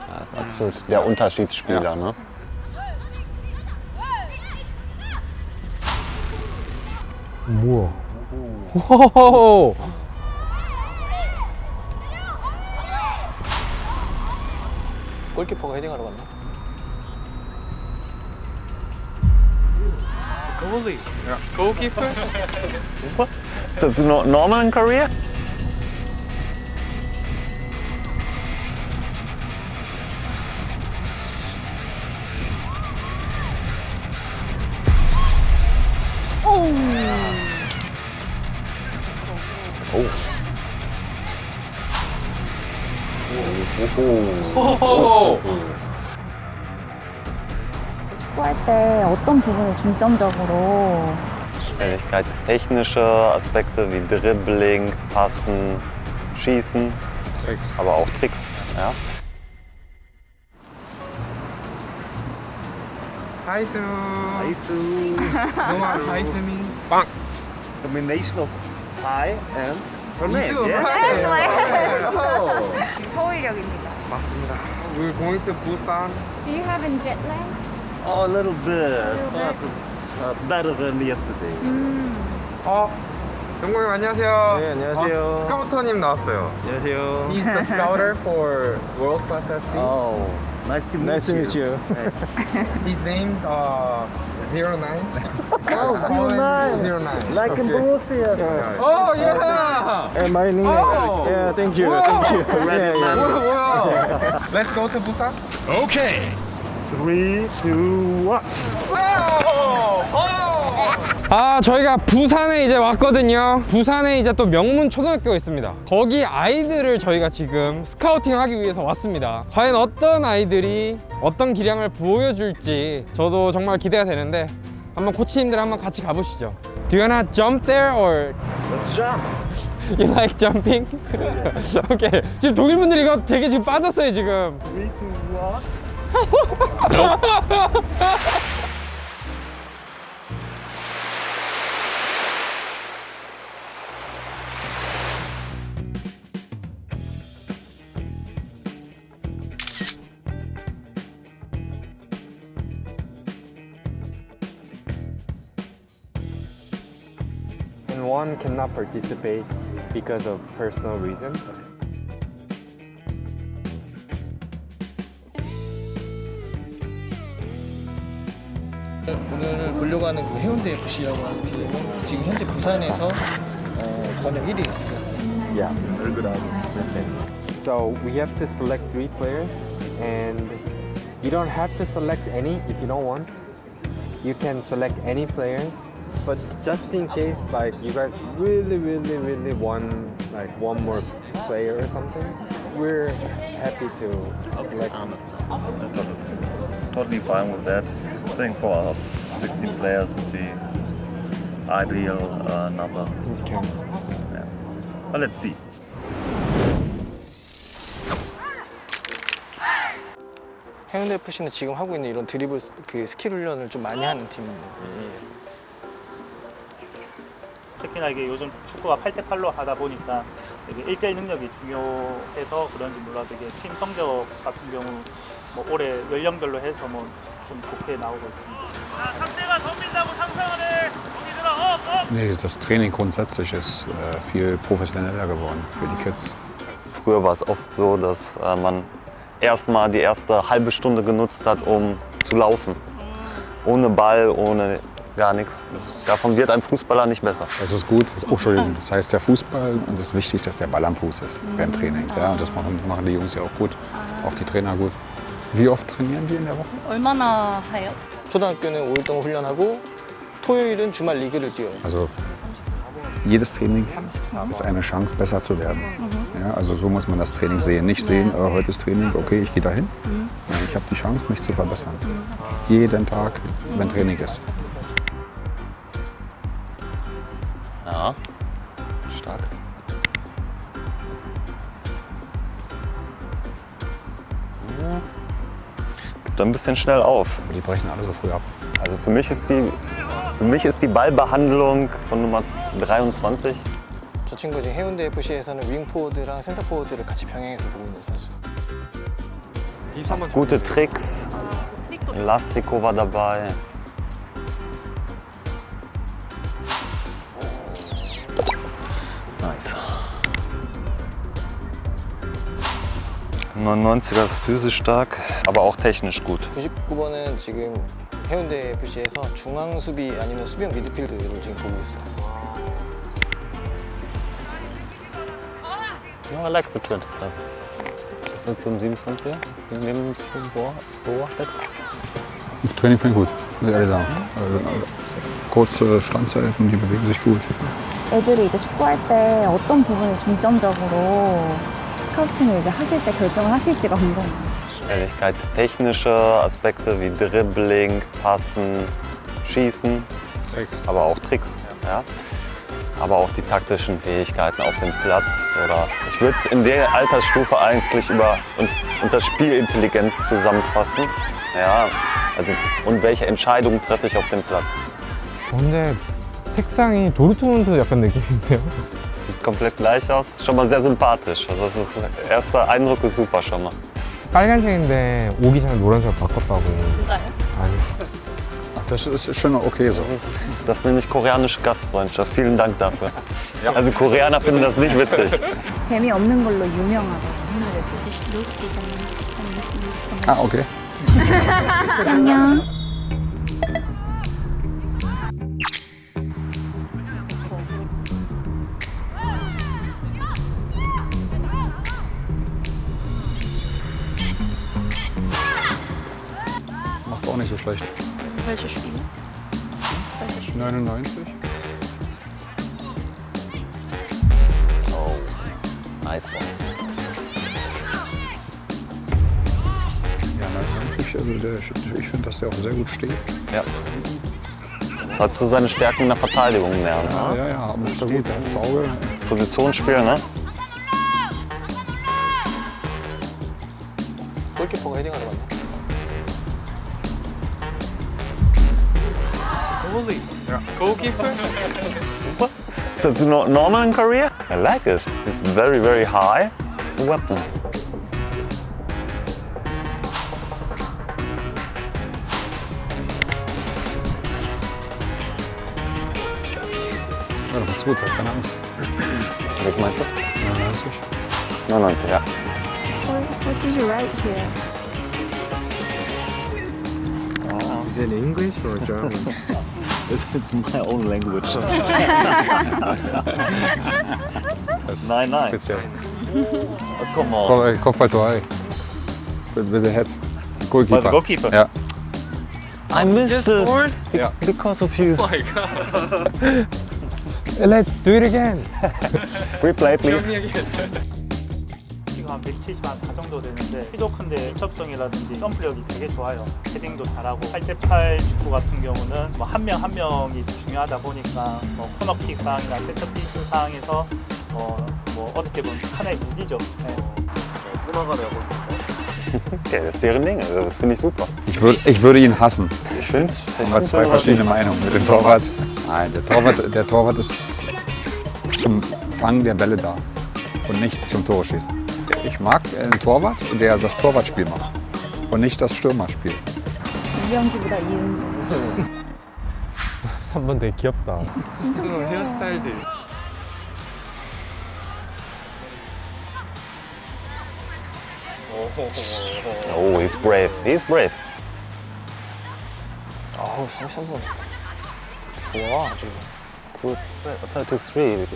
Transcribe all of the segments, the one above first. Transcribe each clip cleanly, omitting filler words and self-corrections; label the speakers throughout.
Speaker 1: Er ist absolut der Unterschiedsspieler,
Speaker 2: Ja.
Speaker 1: ne?
Speaker 2: 뭐야? 호호호!
Speaker 3: 골키퍼가 헤딩하러 갔나?
Speaker 2: Goalkeeper?
Speaker 1: So it's normal in Korea?
Speaker 2: 호호호!
Speaker 4: 축구할 때 어떤 부분을 중점적으로
Speaker 1: Schnelligkeit, technische Aspekte wie Dribbling, Passen, Schießen,
Speaker 2: Tricks.
Speaker 1: aber auch Tricks. Ja?
Speaker 2: 하이스.
Speaker 5: Isu,
Speaker 2: 너무 하이스 means 빵.
Speaker 5: combination of pie and permit.
Speaker 2: 이수.
Speaker 5: Yeah?
Speaker 4: 서울역입니다.
Speaker 2: 맞습니다. We're going to Busan.
Speaker 4: Do you have a jet lag?
Speaker 5: Oh, a little bit, but it's better than yesterday.
Speaker 2: 정국님 안녕하세요.
Speaker 5: 네, 안녕하세요.
Speaker 2: 스카우터님 나왔어요.
Speaker 5: 안녕하세요.
Speaker 2: He's the scouter for World Class FC.
Speaker 5: Oh, nice to meet you.
Speaker 2: His name's 09.
Speaker 5: Oh, 09.
Speaker 2: 09.
Speaker 5: Like in Borussia.
Speaker 2: Oh yeah.
Speaker 5: And my name.
Speaker 2: Oh.
Speaker 5: Yeah, thank you.
Speaker 2: Wow.
Speaker 5: Thank you. Yeah, yeah.
Speaker 2: 뭐야? Let's go to Busan.
Speaker 5: 3, 2, 1.
Speaker 2: 저희가 부산에 이제 왔거든요. 부산에 이제 또 명문 초등학교가 있습니다. 거기 아이들을 저희가 지금 스카우팅 하기 위해서 왔습니다. 과연 어떤 아이들이 어떤 기량을 보여줄지 저도 정말 기대가 되는데 한번 코치님들 한번 같이 가보시죠. Do you wanna jump there or
Speaker 5: Let's jump.
Speaker 2: you like jumping? 오케이. 지금 독일 분들이 이거 되게 지금 빠졌어요 지금.
Speaker 5: 3, 2, 1.
Speaker 2: And one cannot participate because of personal reason.
Speaker 3: 오늘 보려고 하는 그 해운대 FC라고 하는 팀은 지금 현재 부산에서 번역 1위.
Speaker 5: Yeah, very good idea.
Speaker 2: So we have to select 3 players, and you don't have to select any if you don't want. You can select any players, but just in case, like you guys really want like one more player or something, we're happy to select.
Speaker 6: Totally fine with that. I think for us, 16 players would be ideal number.
Speaker 2: Okay.
Speaker 6: But let's see.
Speaker 3: 해운대 FC는 지금 하고 있는 이런 드리블 그 스킬 훈련을 좀 많이 하는 팀이에요.
Speaker 7: 특히나 이게 요즘 축구가 8대8로 하다 보니까 이게 1대1 능력이 중요해서 그런지 몰라도 이게 팀 성적 같은 경우 뭐 올해 연령별로 해서 뭐 좀 좋게 나오고 있습니다. 상대가 덤빈다고 상상을 해.
Speaker 8: Nee, das Training grundsätzlich ist viel professioneller geworden für die Kids.
Speaker 1: Früher war es oft so, dass man erstmal die erste halbe Stunde genutzt hat, um zu laufen. Ohne Ball, ohne gar nichts. Davon wird ein Fußballer nicht besser.
Speaker 8: Das ist gut. Entschuldigung, das heißt der Fußball und es ist wichtig, dass der Ball am Fuß ist beim Training. Ja, und das machen die Jungs ja auch gut, auch die Trainer gut. Wie oft trainieren wir in der Woche?
Speaker 4: 얼마나 해요?
Speaker 3: 초등학교는 5일 동안 훈련하고 토요일은 주말 리그를 뛰어요.
Speaker 8: Also jedes Training ist eine Chance, besser zu werden. Ja, also so muss man das Training sehen. Nicht sehen, heute ist Training, okay, ich gehe dahin. Ja, ich habe die Chance, mich zu verbessern. Jeden Tag, wenn Training ist.
Speaker 1: Ja, stark. Gibt ein bisschen schnell auf.
Speaker 8: Aber die brechen alle so früh ab.
Speaker 1: Also für mich ist die Ballbehandlung von Nummer 23.
Speaker 3: 저 친구가 지금 해운대 FC에서는 윙포워드랑 센터포워드를 같이 병행해서 보고 있는 선수.
Speaker 1: Gute Tricks. Elastico war dabei. Nice. 99er ist physisch stark, aber auch technisch gut.
Speaker 3: 99번은 지금 해운대 FC에서 중앙 수비 아니면 수비형 미드필드를 지금 보고 있어요.
Speaker 1: No, I like the 27. Ist das nicht so ein 27er? Neben dem beobachtet?
Speaker 8: Training finde ich gut, muss ich ehrlich sagen. Also, kurze Standzeiten, die bewegen sich gut.
Speaker 4: 애들이 이제 축구할 때 어떤 부분을 중점적으로 스카우팅을 이제 하실 때 결정을 하실지가 궁금해요.
Speaker 1: Schnelligkeit, technische Aspekte wie Dribbling, Passen, Schießen, aber auch Tricks. Ja. Aber auch die taktischen Fähigkeiten auf dem Platz. Oder ich würde es in der Altersstufe eigentlich unter Spielintelligenz zusammenfassen. Ja, also, und welche Entscheidungen treffe ich auf dem Platz?
Speaker 2: 근데 색상이 도르트문트 약간 느낌인데요?
Speaker 1: Sieht komplett gleich aus, schon mal sehr sympathisch. Also das ist, erster Eindruck ist super schon mal.
Speaker 2: 빨간색인데 오기 전에 노란색으로 바꿨다고.
Speaker 4: 진짜요?
Speaker 2: 아니.
Speaker 8: Ach, das ist schon okay so.
Speaker 1: Das nenne ich koreanische Gastfreundschaft. Vielen Dank dafür. Also Koreaner finden das nicht witzig.
Speaker 4: 재미없는 걸로 유명하다고 한국에서.
Speaker 8: Ah, okay.
Speaker 4: 안녕.
Speaker 8: Macht auch nicht so schlecht.
Speaker 4: Welche Spiele?
Speaker 8: 99.
Speaker 1: Oh, nice ball.
Speaker 8: Ja, 99, also ich finde, dass der auch sehr gut steht.
Speaker 1: Ja. Das hat so seine Stärken in der Verteidigung mehr. Ne?
Speaker 8: Ja, aber ist doch gut, der hat das Auge.
Speaker 1: Positionsspiel, ne?
Speaker 3: 골키퍼가 헤딩하러 갔나?
Speaker 1: So it's normal in Korea? I like it. It's very, very high. It's a weapon.
Speaker 8: Ja, das ist gut, keine Angst.
Speaker 1: Welche meinst du?
Speaker 8: 99.
Speaker 1: 99, ja.
Speaker 4: What did you write here?
Speaker 2: Is it English or German?
Speaker 1: It's my own language.
Speaker 8: Das
Speaker 1: Nein, nein.
Speaker 8: Speziell.
Speaker 1: Come on.
Speaker 8: Kopfballtor. With the head. Goalkeeper.
Speaker 1: By the goalkeeper?
Speaker 8: Ja.
Speaker 1: I missed this
Speaker 8: Ja.
Speaker 1: because of you.
Speaker 2: Let's do it again.
Speaker 1: Replay, please.
Speaker 7: 키가 한 174 정도 되는데 키도 큰데 접성이라든지 점프력이 되게 좋아요. 헤딩도 잘하고 8대8 축구 같은 경우는 뭐 한 명 한 명이 중요하다 보니까 뭐 코너킥 상황이나 세트피스 상황에서 뭐 어떻게 보면 하나의 무기죠. 네.
Speaker 1: Okay, das ist deren Ding. Also das finde ich super.
Speaker 8: Ich würde ihn hassen.
Speaker 1: Ich finde,
Speaker 8: Wir haben zwei verschiedene Meinungen mit dem Torwart. Nein, der Torwart ist zum Fangen der Bälle da und nicht zum Tore schießen. Ich mag einen Torwart, der das Torwartspiel macht und nicht das Stürmerspiel.
Speaker 4: 이병지보다 이은지.
Speaker 2: 3번 되게 귀엽다. 헤어스타일들.
Speaker 1: Oh, he's brave. He's brave.
Speaker 3: 아우 33번. 좋아 아주.
Speaker 1: Good. 33.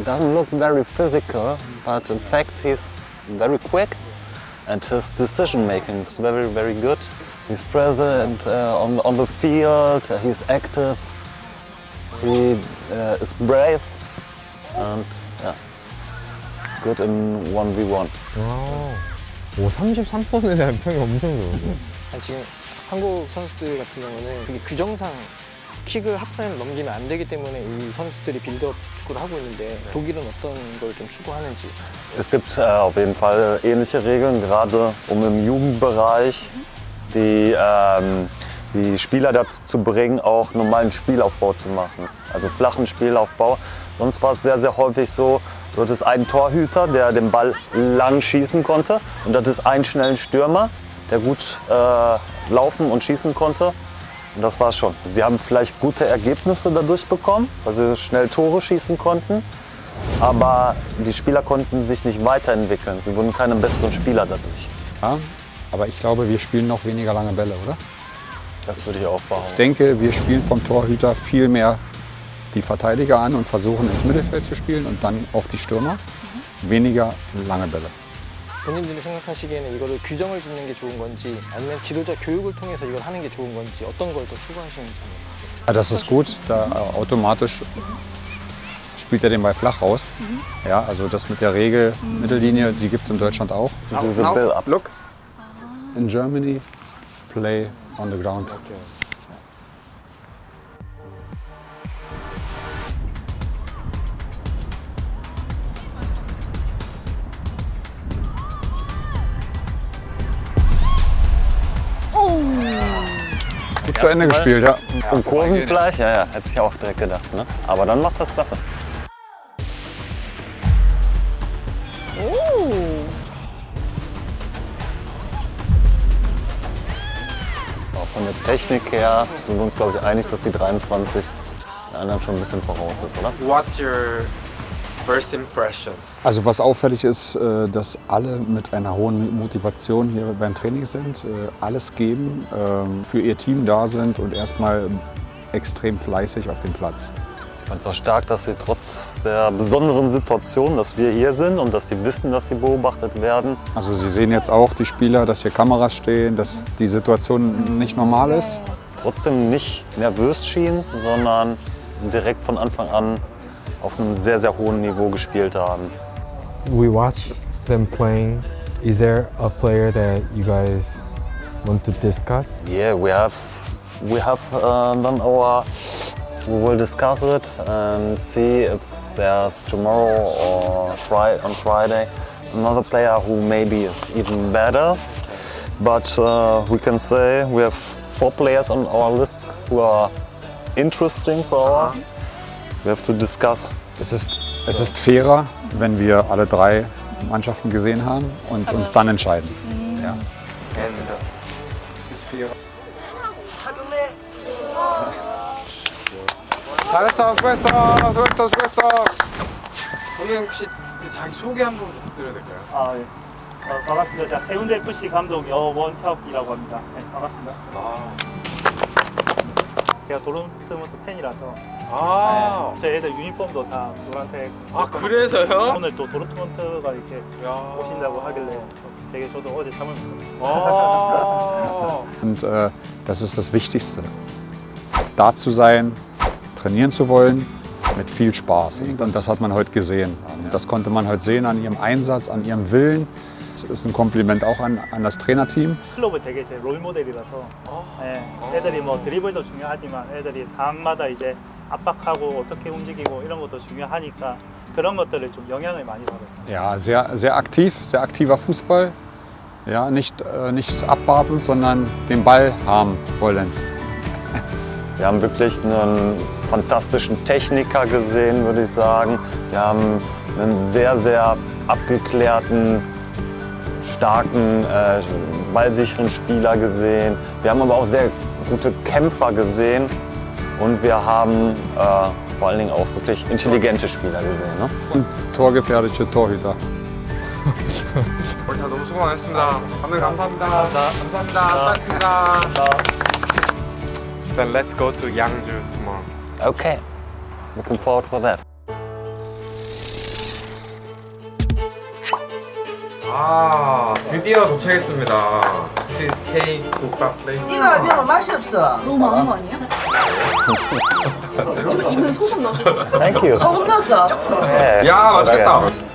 Speaker 1: Doesn't look very physical, but in fact he's very quick and his decision making is very, very good. He's present on the field, he's active, he is brave and yeah, good in 1v1.
Speaker 2: 오 33번에 대한 평이 엄청 좋은데.
Speaker 3: 지금 한국 선수들 같은 경우는 그게 규정상 킥을 하프라인을 넘기면 안 되기 때문에 이 선수들이 빌드업 축구를 하고 있는데 독일은 어떤 걸 좀 추구하는지.
Speaker 1: Es gibt auf jeden Fall ähnliche Regeln, gerade um im Jugendbereich die Spieler dazu zu bringen, auch normalen Spielaufbau zu machen. Also flachen Spielaufbau. Sonst war es sehr, sehr häufig so, dort ist ein Torhüter, der den Ball lang schießen konnte und das ist ein schnellen Stürmer, der gut laufen und schießen konnte. Und das war's schon. Sie haben vielleicht gute Ergebnisse dadurch bekommen, weil sie schnell Tore schießen konnten. Aber die Spieler konnten sich nicht weiterentwickeln. Sie wurden keine besseren Spieler dadurch.
Speaker 8: Ja, aber ich glaube, wir spielen noch weniger lange Bälle, oder?
Speaker 1: Das würde ich auch
Speaker 8: Ich
Speaker 1: behaupten.
Speaker 8: denke, wir spielen vom Torhüter viel mehr die Verteidiger an und versuchen ins Mittelfeld zu spielen und dann auf die Stürmer. Weniger lange Bälle.
Speaker 3: 본인들이 생각하시기에는 이거를 규정을 짓는 게 좋은 건지 아니면 지도자 교육을 통해서 이걸 하는 게 좋은 건지 어떤 걸 더 추구하시는지.
Speaker 8: Ja, das ist gut, da automatisch spielt er den Ball flach raus. Ja, also das mit der Regel, Mittellinie, die gibt es in Deutschland auch.
Speaker 1: Diese Build-up.
Speaker 8: Look, in Germany, play on the ground. Gut zu Ende gespielt, ja.
Speaker 1: Und Kurven vielleicht? Ja, ja, hätte ich auch direkt gedacht. Ne? Aber dann macht das klasse. Auch von der Technik her sind wir uns, glaube ich, einig, dass die 23 den anderen schon ein bisschen voraus ist, oder?
Speaker 2: What's your first impression?
Speaker 8: Also was auffällig ist, dass alle mit einer hohen Motivation hier beim Training sind, alles geben, für ihr Team da sind und erstmal extrem fleißig auf dem Platz.
Speaker 1: Ich fand es auch stark, dass sie trotz der besonderen Situation, dass wir hier sind und dass sie wissen, dass sie beobachtet werden,
Speaker 8: Also Sie sehen jetzt auch, die Spieler, dass hier Kameras stehen, dass die Situation nicht normal ist.
Speaker 1: trotzdem nicht nervös schienen, sondern direkt von Anfang an auf einem sehr, sehr hohen Niveau gespielt haben.
Speaker 2: We watched them playing. Is there a player that you guys want to discuss?
Speaker 1: Yeah, we have done our. We will discuss it and see if there's tomorrow or on Friday another player who maybe is even better. But we can say we have 4 players on our list who are interesting for us. We have to discuss.
Speaker 8: Es ist fairer, wenn wir alle 3 Mannschaften gesehen haben und uns dann entscheiden. Ja. Ist fairer.
Speaker 2: 잘했어, 수고했어, 수고했어, 수고했어. 오늘 혹시 자기 소개 한번 부탁드려도 될까요?
Speaker 7: 아, 예. 반갑습니다. 제가 해운대 FC 감독 여원혁이라고 합니다. 네, 반갑습니다. 제가 도론트문트 팬이라서
Speaker 2: 아,
Speaker 7: 제 애들 유니폼도 다 노란색.
Speaker 2: 아 그래서요?
Speaker 7: 오늘 또 도론트문트가 이렇게
Speaker 2: 야.
Speaker 7: 오신다고 하길래 되게 저도 어제 잠을 못 잤어요.
Speaker 2: 아.
Speaker 8: Und das ist das Wichtigste. Da zu sein, trainieren zu wollen, mit viel Spaß. Und das hat man heute gesehen. Das konnte man heute sehen an ihrem Einsatz, an ihrem Willen. Das ist ein Kompliment auch an das Trainerteam.
Speaker 7: 클럽은 되게 제 롤모델이라서 예, 애들이 뭐 드리블도 중요하지만 애들이 상황마다 이제 압박하고 어떻게 움직이고 이런 것도 중요하니까 그런 것들을 좀 영향을 많이 받았어요.
Speaker 8: Ja, sehr aktiv, sehr aktiver Fußball. Ja, nicht abwartend, sondern den Ball haben wollend.
Speaker 1: Wir haben wirklich einen fantastischen Techniker gesehen, würde ich sagen. Wir haben einen sehr, sehr abgeklärten, starken, ballsicheren Spieler gesehen. Wir haben aber auch sehr gute Kämpfer gesehen und wir haben vor allen Dingen auch wirklich intelligente Spieler gesehen. Ne?
Speaker 8: Und torgefährliche Torhüter.
Speaker 2: 오늘 다 너무 수고 많으셨습니다. 감독님 감사합니다. 감사합니다. 수고하셨습니다. Then let's go to Yangju tomorrow.
Speaker 1: Okay, looking forward for that.
Speaker 2: 아, 드디어 도착했습니다. This is K 국밥 place.
Speaker 9: 이거 맛이 없어.
Speaker 4: 너무 많은 거 아니야? 좀 입은 소금 넣어줬어.
Speaker 1: Thank you.
Speaker 9: 소금 넣었어.
Speaker 1: Yeah.
Speaker 2: 야, 맛있겠다.
Speaker 1: Okay.